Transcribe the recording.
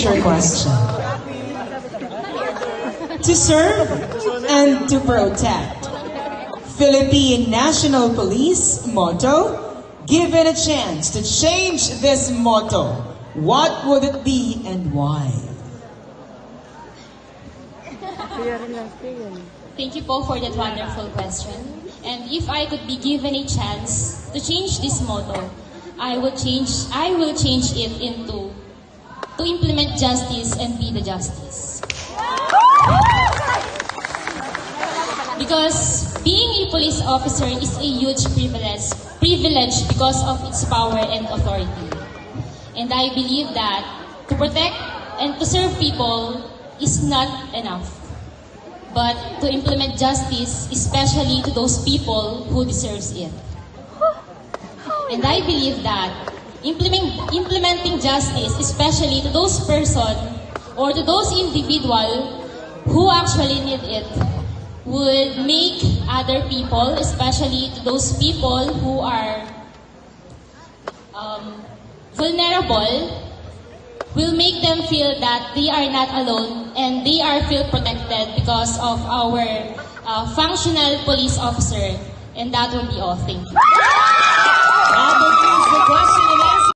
your question? To serve and to protect. Philippine National Police motto. Given a chance to change this motto, what would it be and why? Thank you po for that wonderful question. And if I could be given a chance to change this motto, I will change it into to implement justice and be the justice. Because being a police officer is a huge privilege because of its power and authority. And I believe that to protect and to serve people is not enough, but to implement justice, especially to those people who deserves it. And I believe that implementing justice, especially to those person or to those individual who actually need it, would make other people, especially to those people who are vulnerable, will make them feel that they are not alone and they are feel protected because of our functional police officer. And that would be all. Thank you. That concludes the question